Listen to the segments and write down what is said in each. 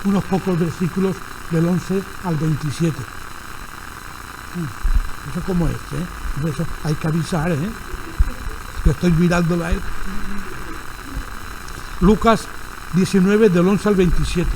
unos pocos versículos del 11 al 27. Eso como es, por eso hay que avisar, que estoy mirándolo a él. Lucas 19 del 11 al 27.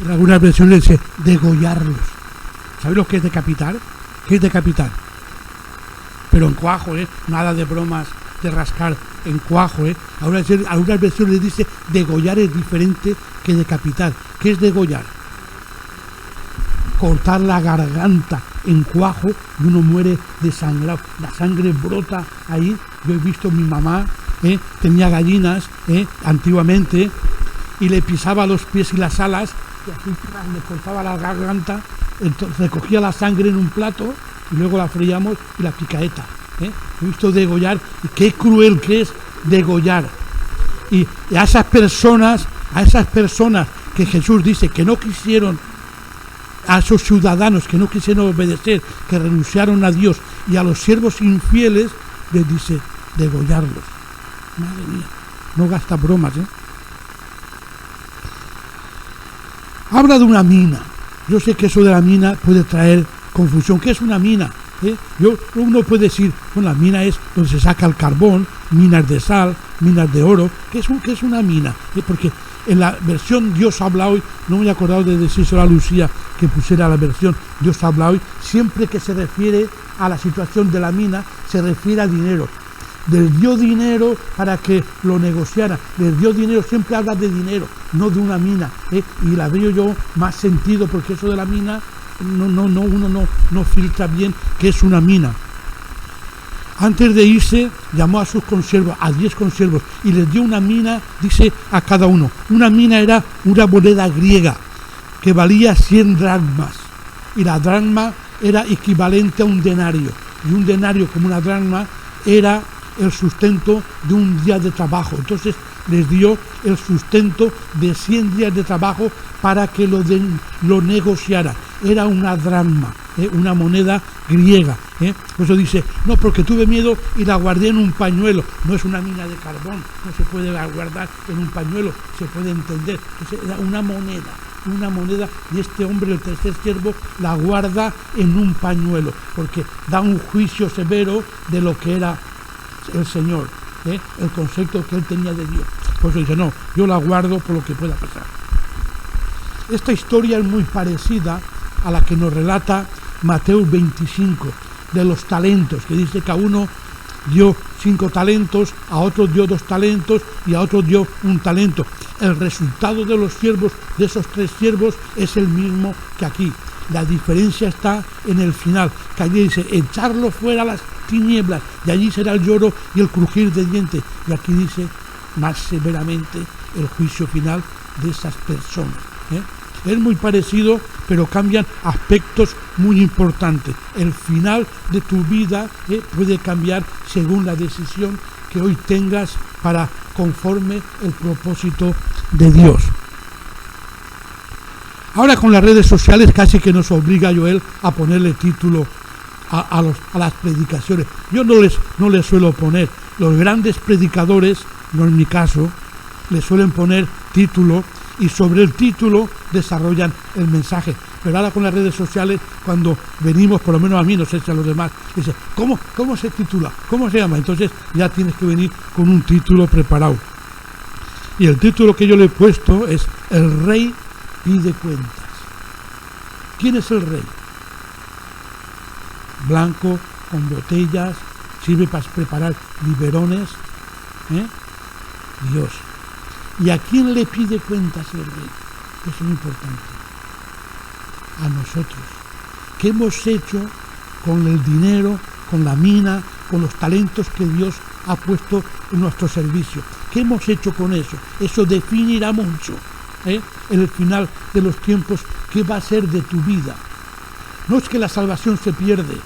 En algunas versiones dice degollarlos. ¿Sabéis lo que es decapitar? ¿Qué es decapitar? Pero en cuajo, nada de bromas de rascar en cuajo. Algunas versiones dice degollar es diferente que decapitar. ¿Qué es degollar? Cortar la garganta en cuajo y uno muere desangrado. La sangre brota ahí. Yo he visto mi mamá, tenía gallinas antiguamente y le pisaba los pies y las alas y así le cortaba la garganta, entonces recogía la sangre en un plato y luego la freíamos y la picaeta. He visto degollar y qué cruel que es degollar. Y a esas personas que Jesús dice que no quisieron, a esos ciudadanos que no quisieron obedecer, que renunciaron a Dios, y a los siervos infieles les dice degollarlos. Madre mía, no gasta bromas, Habla de una mina. Yo sé que eso de la mina puede traer confusión. ¿Qué es una mina? Uno puede decir, bueno, la mina es donde se saca el carbón, minas de sal, minas de oro. ¿Qué es una mina? Porque en la versión Dios habla hoy, no me he acordado de decírselo a Lucía que pusiera la versión Dios habla hoy, siempre que se refiere a la situación de la mina, se refiere a dinero. Les dio dinero para que lo negociara. Les dio dinero, siempre habla de dinero, no de una mina. Y la veo yo más sentido, porque eso de la mina, uno no filtra bien qué es una mina. Antes de irse, llamó a sus consiervos, a 10 consiervos, y les dio una mina, dice a cada uno. Una mina era una moneda griega que valía 100 dracmas. Y la dracma era equivalente a un denario. Y un denario, como una dracma, era el sustento de un día de trabajo. Entonces les dio el sustento de 100 días de trabajo para que lo negociara. Era una dracma, una moneda griega. Por eso dice, no, porque tuve miedo y la guardé en un pañuelo. No es una mina de carbón, no se puede guardar en un pañuelo, se puede entender. Era una moneda, y este hombre, el tercer siervo, la guarda en un pañuelo, porque da un juicio severo de lo que era el Señor, el concepto que él tenía de Dios. Por eso dice, no, yo la guardo por lo que pueda pasar. Esta historia es muy parecida a la que nos relata Mateo 25, de los talentos, que dice que a uno dio 5 talentos, a otro dio 2 talentos y a otro dio 1 talento. El resultado de los siervos, de esos 3 siervos, es el mismo que aquí. La diferencia está en el final, que allí dice, echarlo fuera a las tinieblas, y allí será el lloro y el crujir de dientes. Y aquí dice más severamente el juicio final de esas personas. Es muy parecido, pero cambian aspectos muy importantes. El final de tu vida puede cambiar según la decisión que hoy tengas para conforme el propósito de Dios. Ahora con las redes sociales casi que nos obliga Joel a ponerle título a las predicaciones. Yo no les suelo poner. Los grandes predicadores, no en mi caso, les suelen poner título y sobre el título desarrollan el mensaje. Pero ahora con las redes sociales, cuando venimos, por lo menos a mí, no sé si a los demás, dice, ¿cómo se titula? ¿Cómo se llama? Entonces ya tienes que venir con un título preparado. Y el título que yo le he puesto es El Rey pide cuentas. ¿Quién es el Rey? Blanco, con botellas, sirve para preparar biberones. Dios. ¿Y a quién le pide cuentas el Rey? Eso es muy importante. A nosotros. ¿Qué hemos hecho con el dinero, con la mina, con los talentos que Dios ha puesto en nuestro servicio? ¿Qué hemos hecho con eso? Eso definirá mucho en el final de los tiempos qué va a ser de tu vida. No es que la salvación se pierde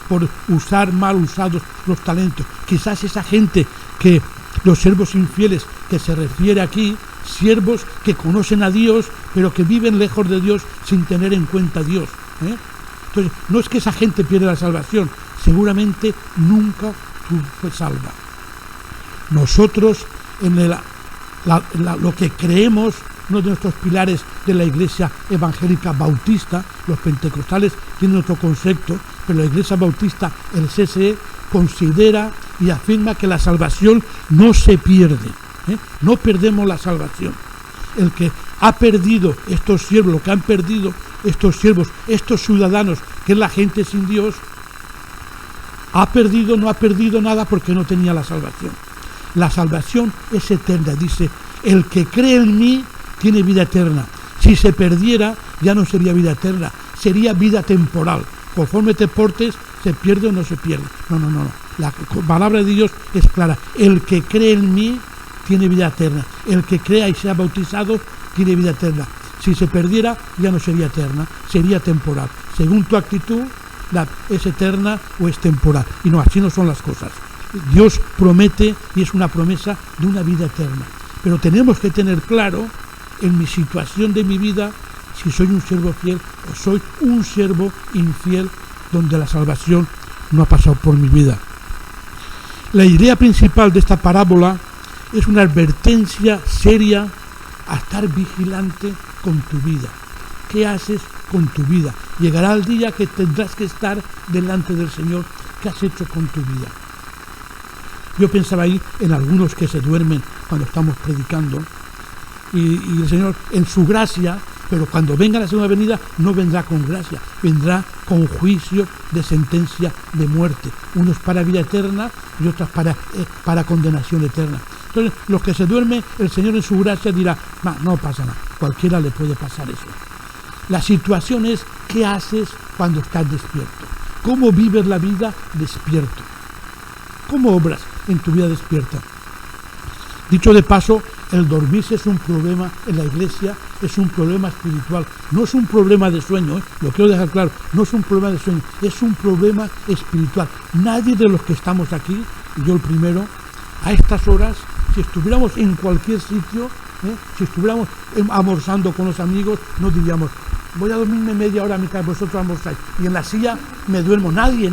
por usar mal usados los talentos. Quizás esa gente que los siervos infieles que se refiere aquí, siervos que conocen a Dios, pero que viven lejos de Dios sin tener en cuenta a Dios. Entonces, no es que esa gente pierda la salvación, seguramente nunca fue salva. Nosotros, en lo que creemos, uno de nuestros pilares de la Iglesia Evangélica Bautista, los pentecostales tienen otro concepto, pero la Iglesia Bautista, el CCE, considera y afirma que la salvación no se pierde. No perdemos la salvación. El que ha perdido estos siervos, lo que han perdido estos siervos, estos ciudadanos, que es la gente sin Dios, no ha perdido nada porque no tenía la salvación. La salvación es eterna. Dice, el que cree en mí tiene vida eterna. Si se perdiera, ya no sería vida eterna, sería vida temporal. Conforme te portes, se pierde o no se pierde. No. La palabra de Dios es clara. El que cree en mí tiene vida eterna. El que crea y sea bautizado tiene vida eterna. Si se perdiera, ya no sería eterna, sería temporal. Según tu actitud, es eterna o es temporal. Y no, así no son las cosas. Dios promete y es una promesa de una vida eterna. Pero tenemos que tener claro en mi situación de mi vida si soy un siervo fiel o soy un siervo infiel donde la salvación no ha pasado por mi vida. La idea principal de esta parábola es una advertencia seria a estar vigilante con tu vida. ¿Qué haces con tu vida? Llegará el día que tendrás que estar delante del Señor. ¿Qué has hecho con tu vida? Yo pensaba ahí en algunos que se duermen cuando estamos predicando y el Señor en su gracia, pero cuando venga la segunda venida no vendrá con gracia, vendrá con juicio de sentencia de muerte. Unos para vida eterna y otros para condenación eterna. Entonces, los que se duermen, el Señor en su gracia dirá, no pasa nada, cualquiera le puede pasar eso. La situación es, ¿qué haces cuando estás despierto? ¿Cómo vives la vida despierto? ¿Cómo obras en tu vida despierta? Dicho de paso, el dormirse es un problema en la iglesia, es un problema espiritual, no es un problema de sueño, lo quiero dejar claro, no es un problema de sueño, es un problema espiritual. Nadie de los que estamos aquí, y yo el primero, a estas horas Si estuviéramos en cualquier sitio, si estuviéramos almorzando con los amigos, no diríamos, voy a dormirme media hora mientras vosotros almorzáis, y en la silla me duermo. Nadie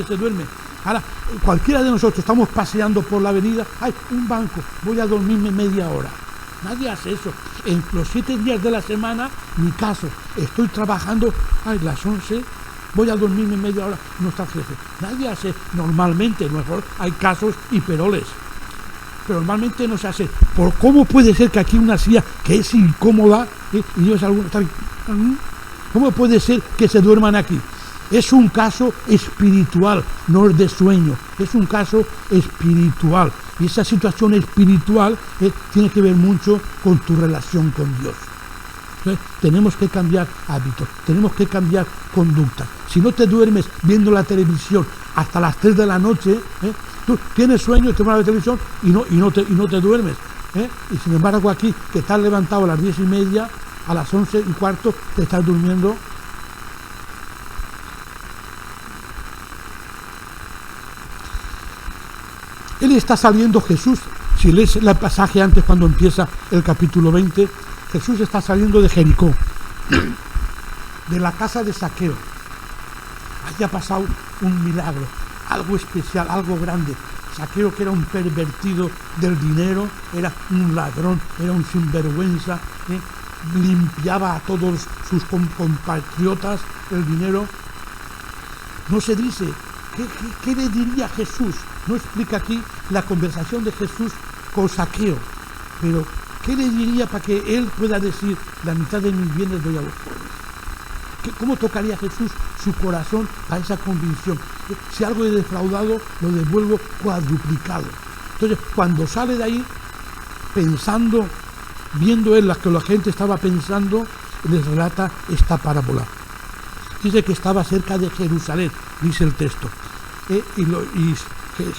se duerme. Ahora, cualquiera de nosotros estamos paseando por la avenida, hay un banco, voy a dormirme media hora. Nadie hace eso. En los 7 días de la semana, mi caso, estoy trabajando, las 11, voy a dormirme media hora, no está el jefe. Nadie hace normalmente, mejor hay casos y peroles, pero normalmente no se hace. ¿Cómo puede ser que aquí una silla que es incómoda, y yo es alguna, cómo puede ser que se duerman aquí? Es un caso espiritual, no es de sueño, es un caso espiritual. Y esa situación espiritual tiene que ver mucho con tu relación con Dios. Entonces, tenemos que cambiar hábitos, tenemos que cambiar conductas. Si no te duermes viendo la televisión hasta las 3 de la noche, tú tienes sueño, te vas a la televisión y no te duermes. Y sin embargo aquí, que estás levantado a las 10:30, a las 11:15 te estás durmiendo. Él está saliendo, Jesús, si lees el pasaje antes cuando empieza el capítulo 20, Jesús está saliendo de Jericó, de la casa de Zaqueo. Allí ha pasado un milagro, algo especial, algo grande. Zaqueo, que era un pervertido del dinero, era un ladrón, era un sinvergüenza, limpiaba a todos sus compatriotas el dinero. No se dice, ¿qué le diría Jesús? No explica aquí la conversación de Jesús con Zaqueo, pero ¿qué le diría para que él pueda decir, la mitad de mis bienes doy a los pobres? ¿Cómo tocaría Jesús su corazón a esa convicción? Si algo he defraudado, lo devuelvo cuadruplicado. Entonces, cuando sale de ahí, pensando, viendo él lo que la gente estaba pensando, les relata esta parábola. Dice que estaba cerca de Jerusalén, dice el texto.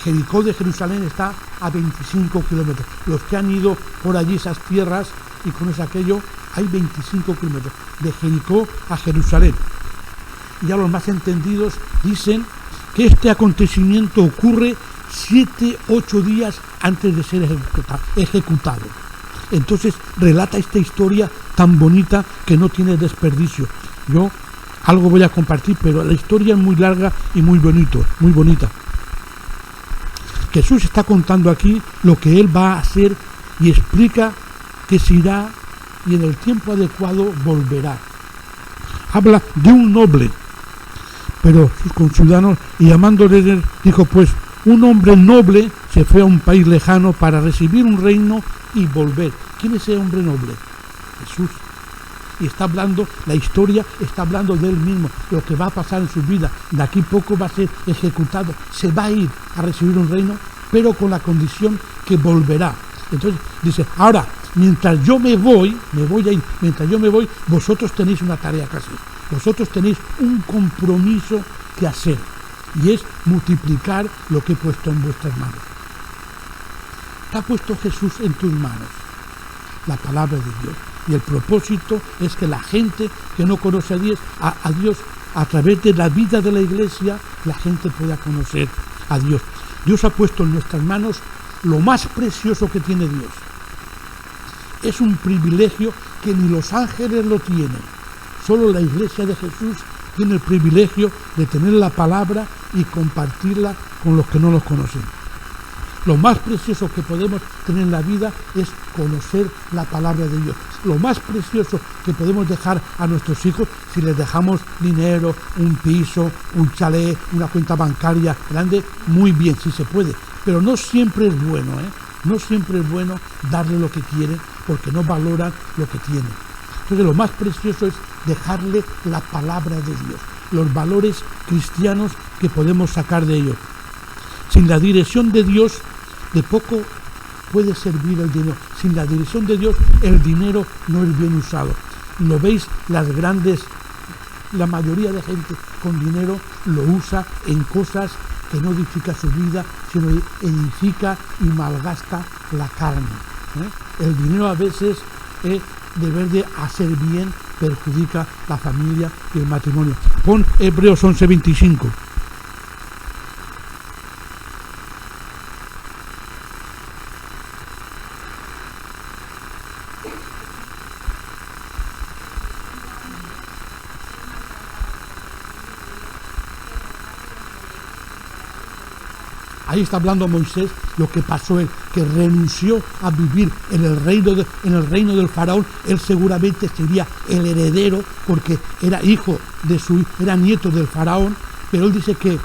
Jericó de Jerusalén está a 25 kilómetros. Los que han ido por allí esas tierras y conoce aquello, hay 25 kilómetros de Jericó a Jerusalén. Y ya los más entendidos dicen que este acontecimiento ocurre 7-8 días antes de ser ejecutado. Entonces relata esta historia tan bonita que no tiene desperdicio. Yo algo voy a compartir, pero la historia es muy larga y muy bonita. Jesús está contando aquí lo que Él va a hacer y explica que se irá y en el tiempo adecuado volverá. Habla de un noble, pero sus conciudadanos, y llamándole, dijo, pues un hombre noble se fue a un país lejano para recibir un reino y volver. ¿Quién es ese hombre noble? Jesús. Y está hablando, la historia está hablando de él mismo, lo que va a pasar en su vida. De aquí poco va a ser ejecutado, se va a ir a recibir un reino, pero con la condición que volverá. Entonces dice, ahora, mientras yo me voy a ir, mientras yo me voy, vosotros tenéis una tarea que hacer, vosotros tenéis un compromiso que hacer, y es multiplicar lo que he puesto en vuestras manos. ¿Qué ha puesto Jesús en tus manos? La palabra de Dios. Y el propósito es que la gente que no conoce a Dios, a través de la vida de la iglesia, la gente pueda conocer a Dios. Dios ha puesto en nuestras manos lo más precioso que tiene Dios. Es un privilegio que ni los ángeles lo tienen. Solo la iglesia de Jesús tiene el privilegio de tener la palabra y compartirla con los que no los conocen. Lo más precioso que podemos tener en la vida es conocer la palabra de Dios. Lo más precioso que podemos dejar a nuestros hijos, si les dejamos dinero, un piso, un chalet, una cuenta bancaria grande, muy bien, si se puede. Pero no siempre es bueno, No siempre es bueno darle lo que quieren porque no valoran lo que tienen. Entonces lo más precioso es dejarle la palabra de Dios, los valores cristianos que podemos sacar de ellos. Sin la dirección de Dios, de poco puede servir el dinero. Sin la dirección de Dios, el dinero no es bien usado. Lo veis, la mayoría de gente con dinero lo usa en cosas que no edifica su vida, sino edifica y malgasta la carne. El dinero a veces, deber de hacer bien, perjudica la familia y el matrimonio. Pon Hebreos 11:25. Ahí está hablando Moisés lo que pasó él, que renunció a vivir en el reino del faraón. Él seguramente sería el heredero porque era era nieto del faraón, pero él dice que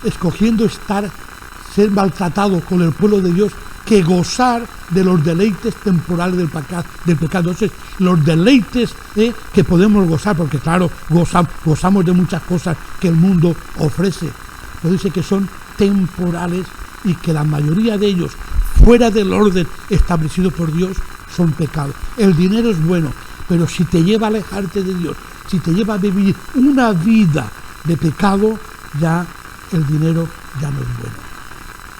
escogiendo ser maltratado con el pueblo de Dios, que gozar de los deleites temporales del pecado. Entonces, los deleites que podemos gozar, porque claro, gozamos de muchas cosas que el mundo ofrece, pero dice que son temporales y que la mayoría de ellos, fuera del orden establecido por Dios, son pecados. El dinero es bueno, pero si te lleva a alejarte de Dios, si te lleva a vivir una vida de pecado, ya el dinero ya no es bueno.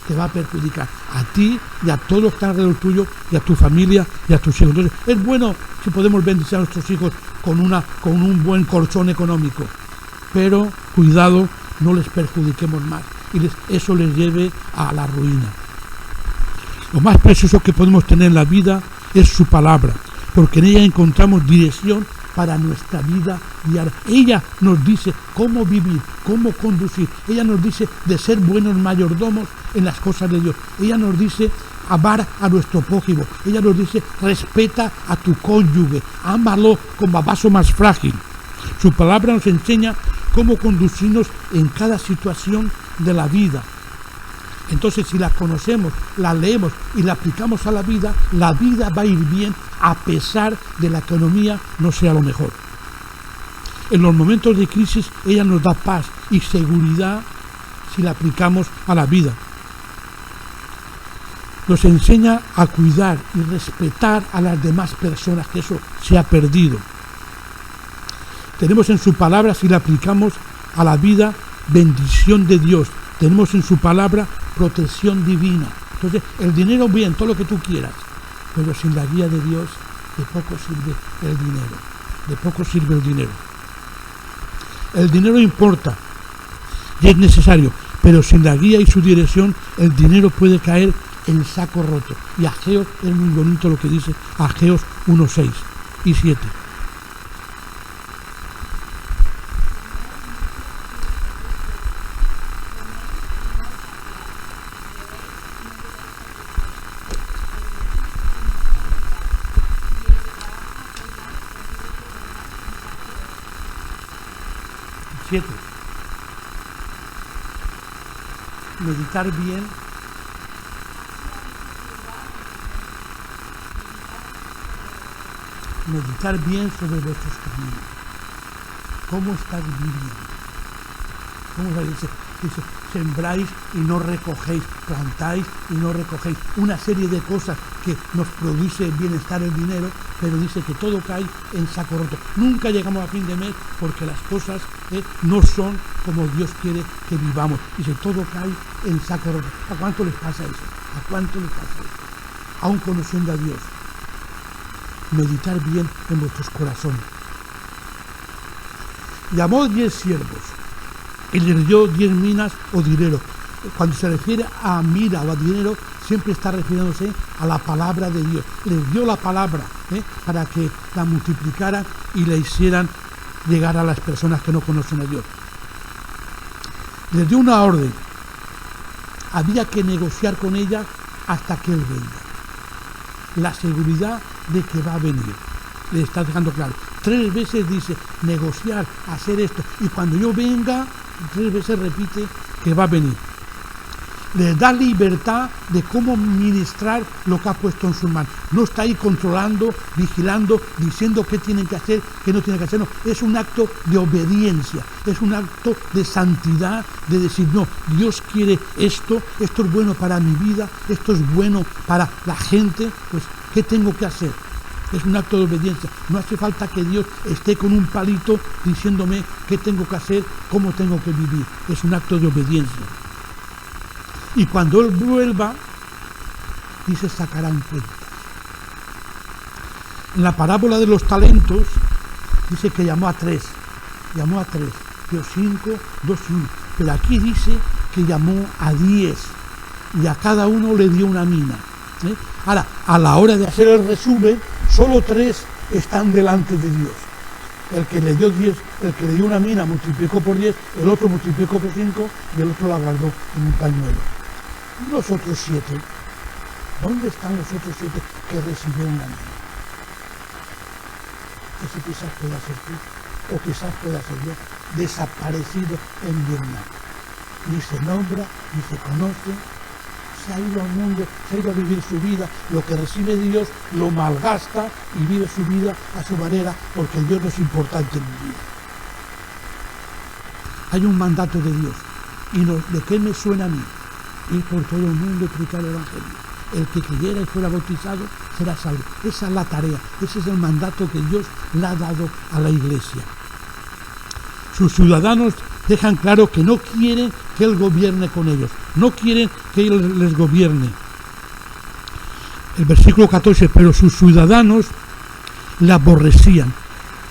Te va a perjudicar a ti y a todos los que están alrededor tuyo, y a tu familia y a tus hijos. Entonces, es bueno si podemos bendecir a nuestros hijos con un buen colchón económico, pero cuidado, no les perjudiquemos más y eso les lleve a la ruina. Lo más precioso que podemos tener en la vida es su palabra, porque en ella encontramos dirección para nuestra vida diaria. Ella nos dice cómo vivir, cómo conducir. Ella nos dice de ser buenos mayordomos en las cosas de Dios. Ella nos dice amar a nuestro prójimo. Ella nos dice respeta a tu cónyuge, ámalo como a vaso más frágil. Su palabra nos enseña cómo conducirnos en cada situación de la vida. Entonces, si la conocemos, la leemos y la aplicamos a la vida va a ir bien a pesar de la economía no sea lo mejor. En los momentos de crisis, ella nos da paz y seguridad si la aplicamos a la vida. Nos enseña a cuidar y respetar a las demás personas, que eso se ha perdido. Tenemos en su palabra, si la aplicamos a la vida, bendición de Dios. Tenemos en su palabra protección divina. Entonces, el dinero bien, todo lo que tú quieras, pero sin la guía de Dios, de poco sirve el dinero. De poco sirve el dinero. El dinero importa y es necesario, pero sin la guía y su dirección, el dinero puede caer en saco roto. Y Ageo es muy bonito lo que dice Ageos 1:6 y 7. Meditar bien sobre vuestros caminos. ¿Cómo estás viviendo? ¿Cómo dice? Sembráis y no recogéis, plantáis y no recogéis. Una serie de cosas que nos produce bienestar el dinero, pero dice que todo cae en saco roto. Nunca llegamos a fin de mes porque las cosas no son como Dios quiere que vivamos. Dice, todo cae en saco roto. ¿A cuánto les pasa eso? ¿A cuánto les pasa eso? Aún conociendo a Dios. Meditar bien en vuestros corazones. Llamó 10 siervos y les dio 10 minas o dinero. Cuando se refiere a mira o a dinero, siempre está refiriéndose a la palabra de Dios. Les dio la palabra para que la multiplicaran y la hicieran llegar a las personas que no conocen a Dios. Les dio una orden. Había que negociar con ella hasta que Él venga. La seguridad de que va a venir. Le está dejando claro. 3 veces dice negociar, hacer esto. Y cuando yo venga, 3 veces repite que va a venir. Les da libertad de cómo ministrar lo que ha puesto en sus manos. No está ahí controlando, vigilando, diciendo qué tienen que hacer, qué no tienen que hacer. No, es un acto de obediencia, es un acto de santidad, de decir, no, Dios quiere esto es bueno para mi vida, esto es bueno para la gente, pues, ¿qué tengo que hacer? Es un acto de obediencia. No hace falta que Dios esté con un palito diciéndome qué tengo que hacer, cómo tengo que vivir. Es un acto de obediencia. Y cuando Él vuelva, dice, sacarán cuentas. En la parábola de los talentos, dice que llamó a 3. Llamó a 3. Dio 5, 2 y 1. Pero aquí dice que llamó a 10. Y a cada uno le dio una mina. Ahora, a la hora de hacer el resumen, solo 3 están delante de Dios. El que le dio 10, el que le dio una mina multiplicó por 10, el otro multiplicó por 5 y el otro la guardó en un pañuelo. Los otros 7, ¿dónde están los otros 7 que recibieron la mina? Ese quizás pueda ser tú, o quizás pueda ser yo, desaparecido en Vietnam. Ni se nombra, ni se conoce, se ha ido al mundo, se ha ido a vivir su vida, lo que recibe Dios lo malgasta y vive su vida a su manera, porque Dios no es importante en mi vida. Hay un mandato de Dios, y ¿de qué me suena a mí? Ir por todo el mundo y predicar el Evangelio. El que creyera y fuera bautizado será salvo. Esa es la tarea, ese es el mandato que Dios le ha dado a la Iglesia. Sus ciudadanos dejan claro que no quieren que Él gobierne con ellos, no quieren que Él les gobierne. El versículo 14, pero sus ciudadanos le aborrecían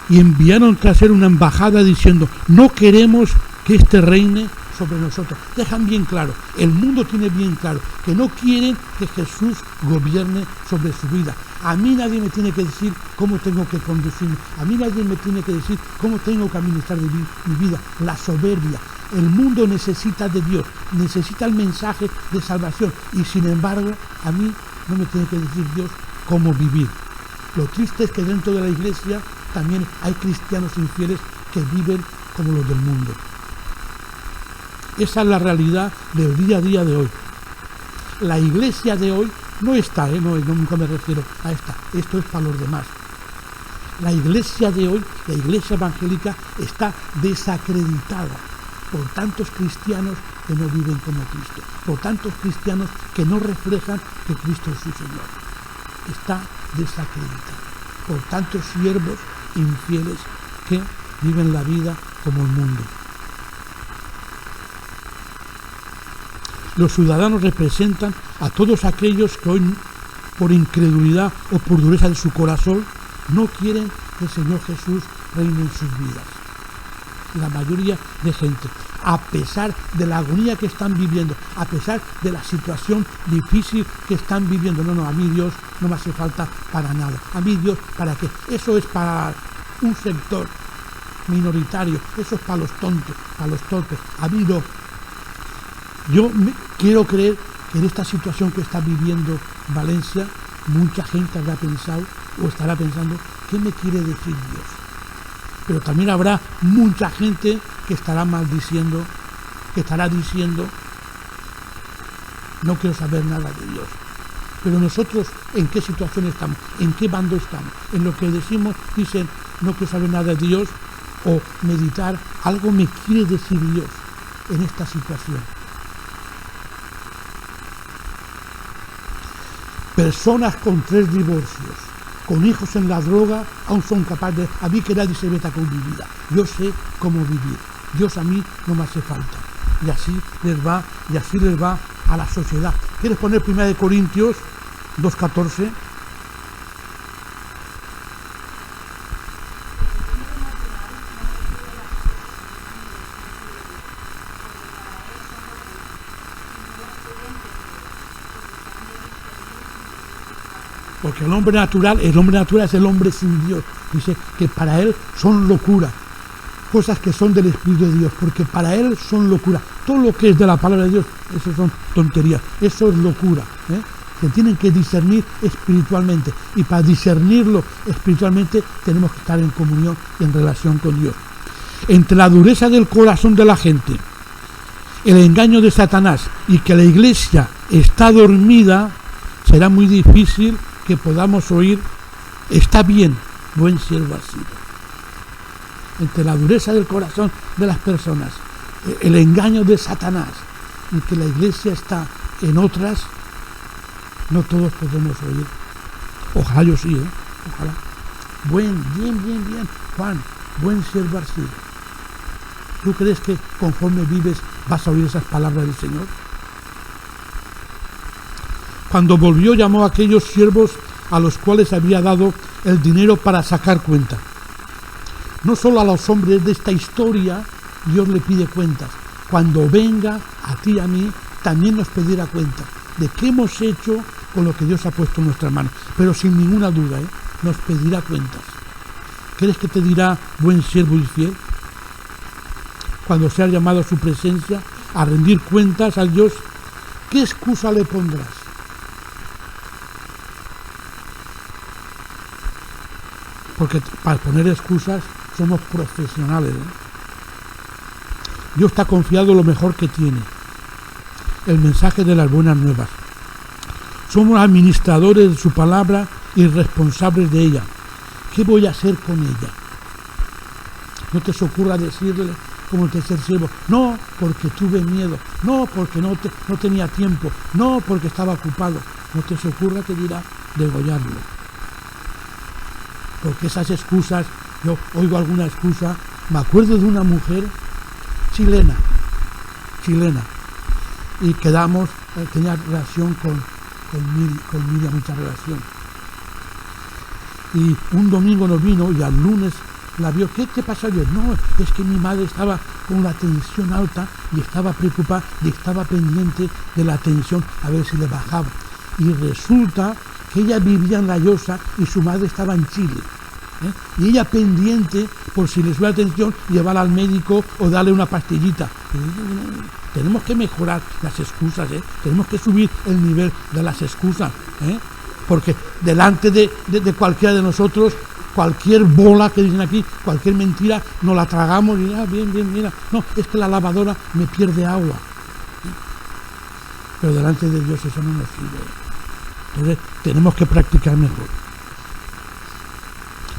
y enviaron tras él una embajada diciendo, no queremos que este reine sobre nosotros. Dejan bien claro, el mundo tiene bien claro que no quieren que Jesús gobierne sobre su vida. A mí nadie me tiene que decir cómo tengo que conducirme, a mí nadie me tiene que decir cómo tengo que administrar mi vida. La soberbia. El mundo necesita de Dios, necesita el mensaje de salvación, y sin embargo a mí no me tiene que decir Dios cómo vivir. Lo triste es que dentro de la Iglesia también hay cristianos infieles que viven como los del mundo. Esa es la realidad del día a día de hoy. La Iglesia de hoy no está, no, nunca me refiero a esta, esto es para los demás. La Iglesia de hoy, la Iglesia evangélica, está desacreditada por tantos cristianos que no viven como Cristo, por tantos cristianos que no reflejan que Cristo es su Señor. Está desacreditada por tantos siervos infieles que viven la vida como el mundo. Los ciudadanos representan a todos aquellos que hoy, por incredulidad o por dureza de su corazón, no quieren que el Señor Jesús reine en sus vidas. La mayoría de gente, a pesar de la agonía que están viviendo, a pesar de la situación difícil que están viviendo, no, a mí Dios no me hace falta para nada. A mí Dios, ¿para qué? Eso es para un sector minoritario, eso es para los tontos, para los torpes. A mí no. Yo quiero creer que en esta situación que está viviendo Valencia, mucha gente habrá pensado o estará pensando, ¿qué me quiere decir Dios? Pero también habrá mucha gente que estará maldiciendo, que estará diciendo, no quiero saber nada de Dios. Pero nosotros, ¿en qué situación estamos? ¿En qué bando estamos? En lo que decimos, dicen, no quiero saber nada de Dios, o meditar, algo me quiere decir Dios en esta situación. Personas con 3 divorcios, con hijos en la droga, aún son capaces de... A mí que nadie se meta con mi vida. Yo sé cómo vivir. Dios a mí no me hace falta. Y así les va a la sociedad. ¿Quieres poner 1 Corintios 2:14? Porque el hombre natural es el hombre sin Dios. Dice que para él son locura. Cosas que son del Espíritu de Dios. Porque para él son locura. Todo lo que es de la palabra de Dios, eso son tonterías. Eso es locura. Se tienen que discernir espiritualmente. Y para discernirlo espiritualmente tenemos que estar en comunión y en relación con Dios. Entre la dureza del corazón de la gente, el engaño de Satanás y que la Iglesia está dormida, será muy difícil que podamos oír, está bien, buen siervo has sido. Entre la dureza del corazón de las personas, el engaño de Satanás y que la Iglesia está en otras, no todos podemos oír. Ojalá yo sí, ojalá. Bien, Juan, buen siervo has sido. ¿Tú crees que conforme vives vas a oír esas palabras del Señor? Cuando volvió, llamó a aquellos siervos a los cuales había dado el dinero para sacar cuenta. No solo a los hombres de esta historia Dios le pide cuentas. Cuando venga a ti y a mí, también nos pedirá cuentas de qué hemos hecho con lo que Dios ha puesto en nuestras manos. Pero sin ninguna duda, nos pedirá cuentas. ¿Crees que te dirá buen siervo y fiel? Cuando sea llamado a su presencia a rendir cuentas a Dios ¿qué excusa le pondrás? Porque para poner excusas somos profesionales, ¿eh? Dios está confiado en lo mejor que tiene, el mensaje de las buenas nuevas. Somos administradores de su palabra y responsables de ella. ¿Qué voy a hacer con ella? No te se ocurra decirle como el tercer siervo, no porque tuve miedo, no porque no tenía tiempo, no porque estaba ocupado. No te se ocurra que dirá degollarlo. Porque esas excusas, yo oigo alguna excusa, me acuerdo de una mujer chilena, y quedamos, tenía relación con Miriam, mucha relación. Y un domingo nos vino y al lunes la vio. ¿Qué te pasó ayer? No, es que mi madre estaba con la tensión alta y estaba preocupada y estaba pendiente de la tensión a ver si le bajaba. Y resulta que ella vivía en La Llosa y su madre estaba en Chile. Y ella pendiente por si le sube la tensión, llevarla al médico o darle una pastillita. Tenemos que mejorar las excusas, tenemos que subir el nivel de las excusas, porque delante de cualquiera de nosotros, cualquier bola que dicen aquí, cualquier mentira, nos la tragamos y bien, mira, no, es que la lavadora me pierde agua. Pero delante de Dios eso no nos sirve. Entonces tenemos que practicar mejor.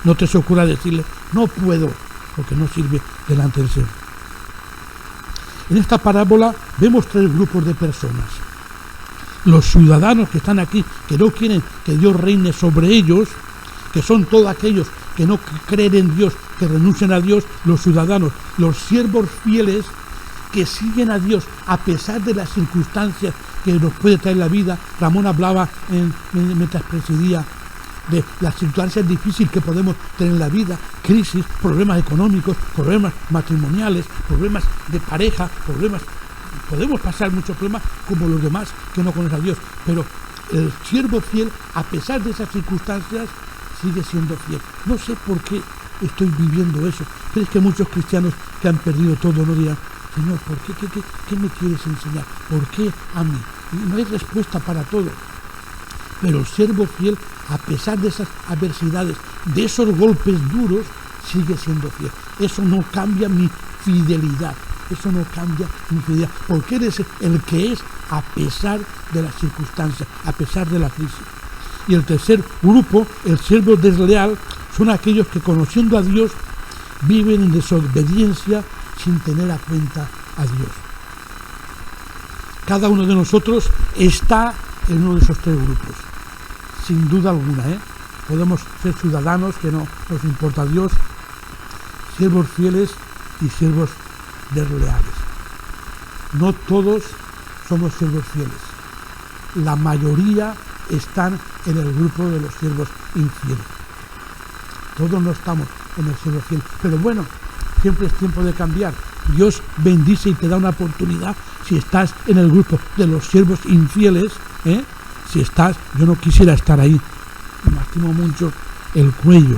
No te se ocurra decirle, no puedo, porque no sirve delante del Señor. En esta parábola vemos tres grupos de personas. Los ciudadanos que están aquí, que no quieren que Dios reine sobre ellos, que son todos aquellos que no creen en Dios, que renuncian a Dios, los ciudadanos, los siervos fieles que siguen a Dios a pesar de las circunstancias que nos puede traer la vida. Ramón hablaba mientras presidía de las circunstancias difíciles que podemos tener en la vida, crisis, problemas económicos, problemas matrimoniales, problemas de pareja, podemos pasar muchos problemas como los demás que no conocen a Dios, pero el siervo fiel, a pesar de esas circunstancias, sigue siendo fiel. No sé por qué estoy viviendo eso. ¿Crees que muchos cristianos que han perdido todo no dirán, Señor, ¿por qué? ¿Qué me quieres enseñar? ¿Por qué a mí? Y no hay respuesta para todo. Pero el siervo fiel, a pesar de esas adversidades, de esos golpes duros, sigue siendo fiel. Eso no cambia mi fidelidad. Eso no cambia mi fidelidad. Porque eres el que es a pesar de las circunstancias, a pesar de la crisis. Y el tercer grupo, el siervo desleal, son aquellos que conociendo a Dios viven en desobediencia sin tener a cuenta a Dios. Cada uno de nosotros está en uno de esos tres grupos, sin duda alguna, Podemos ser ciudadanos que no nos importa Dios, siervos fieles y siervos desleales. No todos somos siervos fieles. La mayoría están en el grupo de los siervos infieles. Todos no estamos en el siervo fiel. Pero bueno, siempre es tiempo de cambiar. Dios bendice y te da una oportunidad. Si estás en el grupo de los siervos infieles, si estás, yo no quisiera estar ahí. Me lastimo mucho el cuello.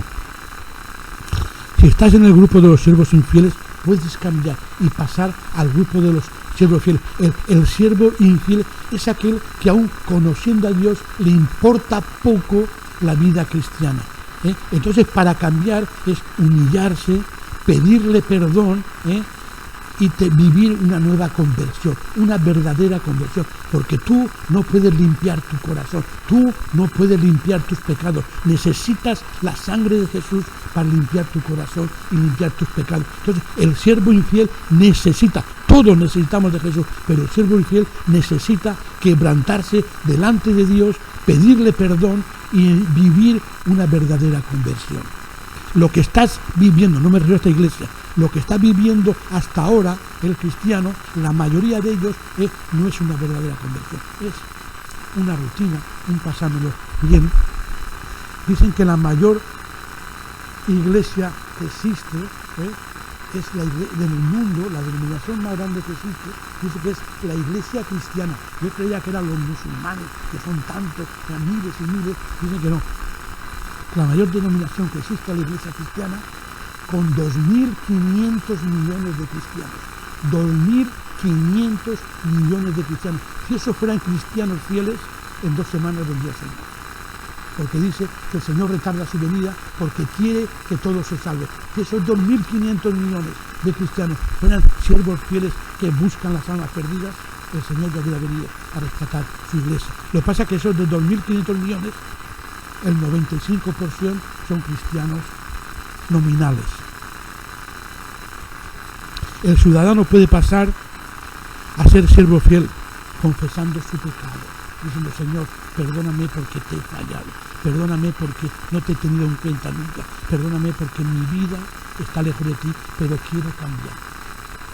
Si estás en el grupo de los siervos infieles, puedes cambiar y pasar al grupo de los siervos fieles. El siervo infiel es aquel que aún conociendo a Dios le importa poco la vida cristiana. Entonces para cambiar es humillarse, pedirle perdón, y vivir una nueva conversión, una verdadera conversión, porque tú no puedes limpiar tu corazón, tú no puedes limpiar tus pecados, necesitas la sangre de Jesús para limpiar tu corazón y limpiar tus pecados. Entonces el siervo infiel necesita, todos necesitamos de Jesús, pero el siervo infiel necesita quebrantarse delante de Dios, pedirle perdón y vivir una verdadera conversión. Lo que estás viviendo, no me refiero a esta iglesia, lo que está viviendo hasta ahora el cristiano, la mayoría de ellos no es una verdadera conversión, es una rutina, un pasármelo bien. Dicen que la mayor iglesia que existe es la iglesia del mundo, la denominación más grande que existe, dice que es la iglesia cristiana. Yo creía que eran los musulmanes, que son tantos, miles y miles, dicen que no. La mayor denominación que existe es la iglesia cristiana, con 2.500 millones de cristianos. 2.500 millones de cristianos. Si esos fueran cristianos fieles, en 2 semanas vendría el Señor. Porque dice que el Señor retarda su venida porque quiere que todos se salven. Si esos 2.500 millones de cristianos fueran siervos fieles que buscan las almas perdidas, el Señor ya hubiera venido a rescatar su iglesia. Lo que pasa es que esos de 2.500 millones, el 95% son cristianos nominales. El ciudadano puede pasar a ser siervo fiel confesando su pecado, diciendo: Señor, perdóname porque te he fallado, perdóname porque no te he tenido en cuenta nunca, perdóname porque mi vida está lejos de ti, pero quiero cambiar.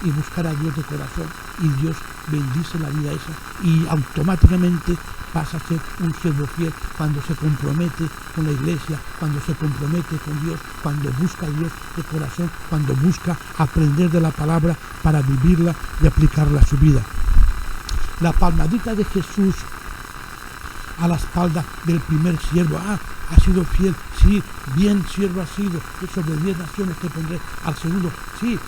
Y buscar a Dios de corazón, y Dios bendice la vida esa, y automáticamente pasa a ser un siervo fiel cuando se compromete con la iglesia, cuando se compromete con Dios, cuando busca a Dios de corazón, cuando busca aprender de la palabra para vivirla y aplicarla a su vida. La palmadita de Jesús a la espalda del primer siervo: ha sido fiel, sí, bien siervo ha sido, sobre 10 naciones te pondré. Al segundo: sí,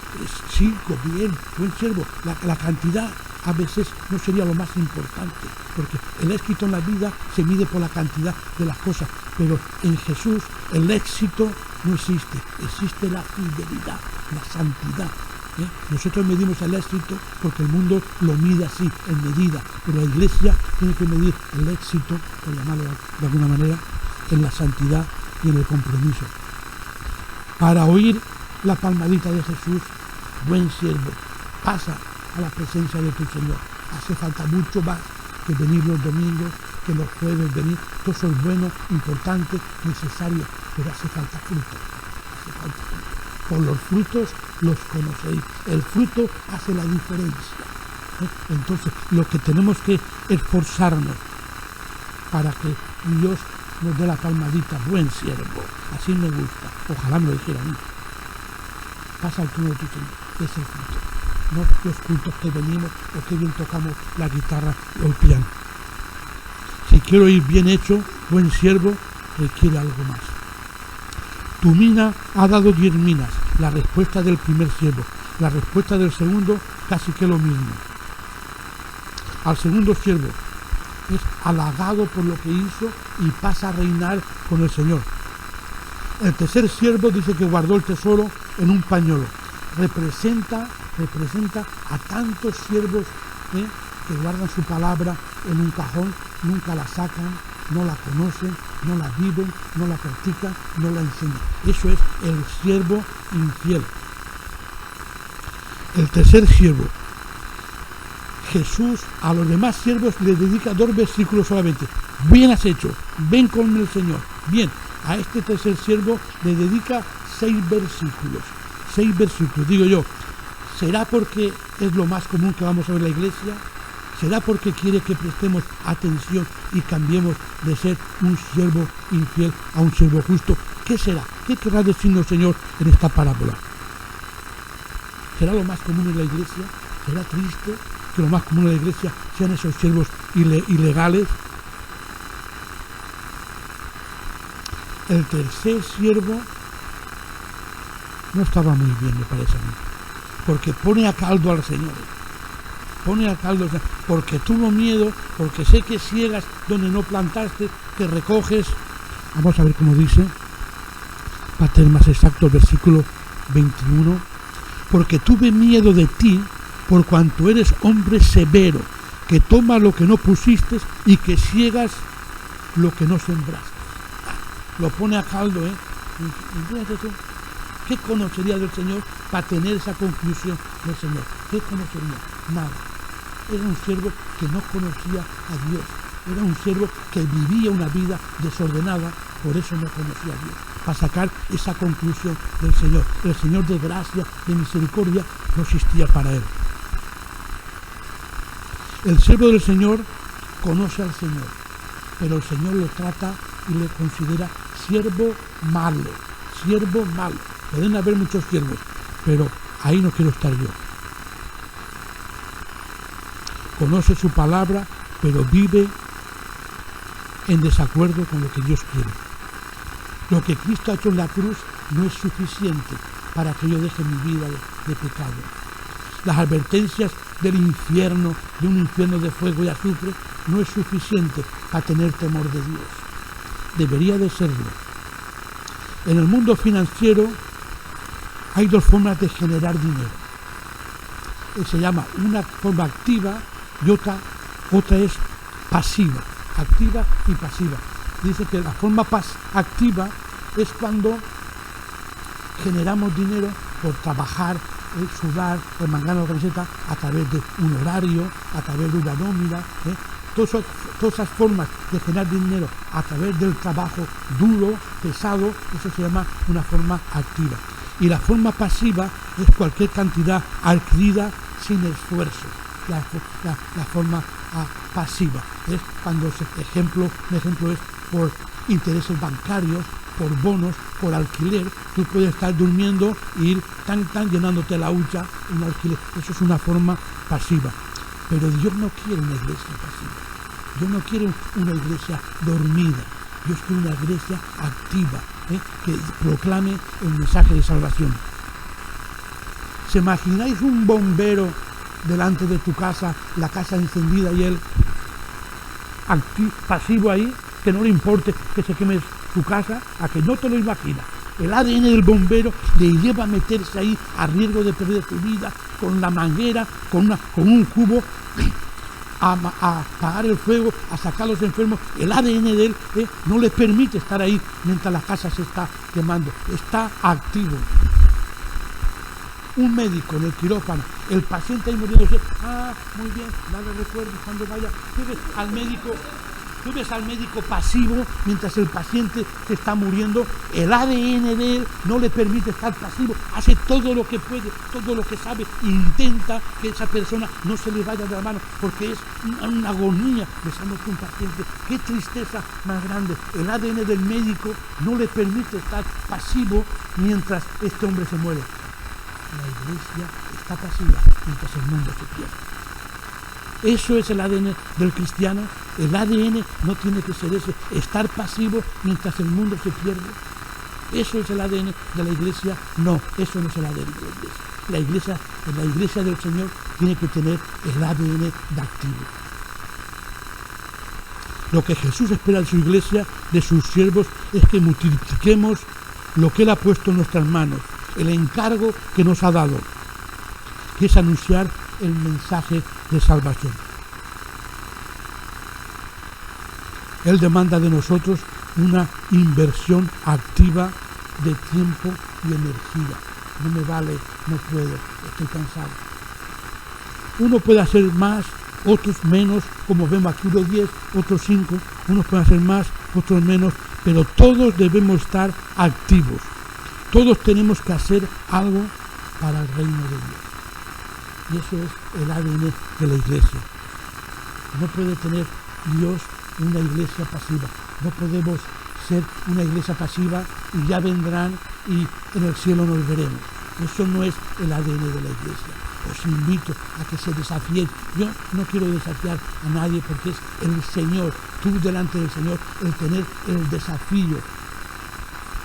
5, bien, buen siervo. La cantidad a veces no sería lo más importante, porque el éxito en la vida se mide por la cantidad de las cosas, pero en Jesús el éxito no existe, existe la fidelidad, la santidad. Nosotros medimos el éxito porque el mundo lo mide así, en medida, pero la iglesia tiene que medir el éxito, por llamarlo de alguna manera, en la santidad y en el compromiso. Para oír la palmadita de Jesús: buen siervo, pasa a la presencia de tu Señor. Hace falta mucho más que venir los domingos, que los jueves venir. Todo eso es bueno, importante, necesario, pero hace falta fruto. Hace falta fruto. Por los frutos los conocéis. El fruto hace la diferencia. Entonces, lo que tenemos que esforzarnos para que Dios nos dé la palmadita: buen siervo, así me gusta. Ojalá me lo dijera a mí. Pasa al trono de tu Señor. Es el fruto. No los cultos que venimos o que bien tocamos la guitarra o el piano. Si quiero ir bien hecho, buen siervo, requiere algo más. Tu mina ha dado 10 minas, la respuesta del primer siervo. La respuesta del segundo, casi que lo mismo. Al segundo siervo es halagado por lo que hizo y pasa a reinar con el Señor. El tercer siervo dice que guardó el tesoro en un pañuelo. Representa a tantos siervos que guardan su palabra en un cajón, nunca la sacan, no la conocen, no la viven, no la practican, no la enseñan. Eso es el siervo infiel. El tercer siervo. Jesús a los demás siervos le dedica 2 versículos solamente. Bien has hecho, ven con el Señor. Bien, a este tercer siervo le dedica 6 versículos. 6 versículos, digo yo. ¿Será porque es lo más común que vamos a ver en la iglesia? ¿Será porque quiere que prestemos atención y cambiemos de ser un siervo infiel a un siervo justo? ¿Qué será? ¿Qué querrá decirnos el Señor en esta parábola? ¿Será lo más común en la iglesia? ¿Será triste que lo más común en la iglesia sean esos siervos ilegales? El tercer siervo no estaba muy bien, me parece a mí, porque pone a caldo al Señor. Pone a caldo, porque tuvo miedo, porque sé que ciegas donde no plantaste, que recoges. Vamos a ver cómo dice, para tener más exacto, el versículo 21. Porque tuve miedo de ti, por cuanto eres hombre severo, que toma lo que no pusiste y que ciegas lo que no sembraste. Lo pone a caldo, Fíjate tú, ¿qué conocería del Señor para tener esa conclusión del Señor? ¿Qué conocería? Nada. Era un siervo que no conocía a Dios. Era un siervo que vivía una vida desordenada, por eso no conocía a Dios. Para sacar esa conclusión del Señor. El Señor de gracia, de misericordia, no existía para él. El siervo del Señor conoce al Señor, pero el Señor lo trata y le considera siervo malo. Siervo malo. Pueden haber muchos siervos, pero ahí no quiero estar yo. Conoce su palabra, pero vive en desacuerdo con lo que Dios quiere. Lo que Cristo ha hecho en la cruz no es suficiente para que yo deje mi vida de pecado. Las advertencias del infierno, de un infierno de fuego y azufre, no es suficiente para tener temor de Dios. Debería de serlo. En el mundo financiero hay dos formas de generar dinero. Se llama una forma activa y otra es pasiva. Activa y pasiva. Dice que la forma activa es cuando generamos dinero por trabajar, sudar, remangar la camiseta a través de un horario, a través de una nómina. Todas esas formas de generar dinero a través del trabajo duro, pesado, eso se llama una forma activa. Y la forma pasiva es cualquier cantidad adquirida sin esfuerzo. La forma pasiva es cuando, un ejemplo es por intereses bancarios, por bonos, por alquiler. Tú puedes estar durmiendo e ir tan llenándote la hucha en alquiler. Eso es una forma pasiva. Pero Dios no quiere una iglesia pasiva. Dios no quiere una iglesia dormida. Dios quiere una iglesia activa, que proclame el mensaje de salvación. ¿Se imagináis un bombero delante de tu casa, la casa encendida y él pasivo ahí, que no le importe que se queme tu casa? A que no te lo imaginas. El ADN del bombero le lleva a meterse ahí a riesgo de perder tu vida, con la manguera, con un cubo, a apagar el fuego, a sacar a los enfermos. El ADN de él no le permite estar ahí mientras la casa se está quemando. Está activo. Un médico en el quirófano, el paciente ahí muriéndose, muy bien, dale recuerdo cuando vaya. Tú ves al médico pasivo mientras el paciente se está muriendo. El ADN de él no le permite estar pasivo, hace todo lo que puede, todo lo que sabe, intenta que esa persona no se le vaya de la mano, porque es una agonía besando a un paciente. Qué tristeza más grande. El ADN del médico no le permite estar pasivo mientras este hombre se muere. La iglesia está pasiva mientras el mundo se pierde. Eso es el ADN del cristiano. El ADN no tiene que ser ese, estar pasivo mientras el mundo se pierde. Eso es el ADN de la iglesia. No, eso no es el ADN de la iglesia. La iglesia del Señor tiene que tener el ADN de activo. Lo que Jesús espera de su iglesia, de sus siervos, es que multipliquemos lo que Él ha puesto en nuestras manos, el encargo que nos ha dado, que es anunciar el mensaje de salvación. Él demanda de nosotros una inversión activa de tiempo y energía. No me vale, no puedo, estoy cansado. Uno puede hacer más, otros menos, como vemos aquí, unos 10, otros 5, unos pueden hacer más, otros menos, pero todos debemos estar activos. Todos tenemos que hacer algo para el reino de Dios. Y eso es el ADN de la iglesia. No puede tener Dios una iglesia pasiva. No podemos ser una iglesia pasiva y ya vendrán y en el cielo nos veremos. Eso no es el ADN de la iglesia. Os invito a que se desafíen. Yo no quiero desafiar a nadie porque es el Señor, tú delante del Señor, el tener el desafío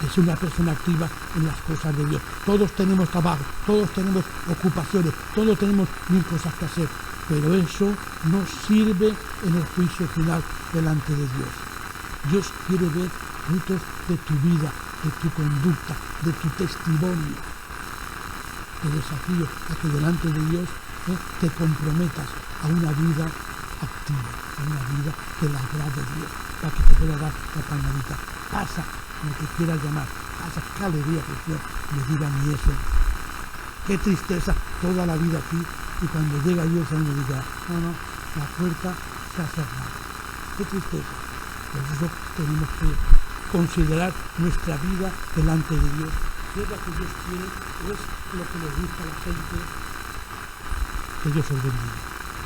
de ser una persona activa en las cosas de Dios. Todos tenemos trabajo, todos tenemos ocupaciones, todos tenemos 1000 cosas que hacer, pero eso no sirve en el juicio final delante de Dios. Dios quiere ver frutos de tu vida, de tu conducta, de tu testimonio. Te desafío a que delante de Dios te comprometas a una vida activa, a una vida que la agrade a Dios, para que te pueda dar la palmadita. Pasa lo que quieras llamar, pasa, qué alegría que Dios me diga a mí eso. Qué tristeza toda la vida aquí, y cuando llega Dios a mí me diga, no, la puerta se ha cerrado. Qué tristeza. Por eso tenemos que considerar nuestra vida delante de Dios. ¿Qué es lo que Dios quiere? ¿Es lo que le gusta a la gente? Que Dios os bendiga.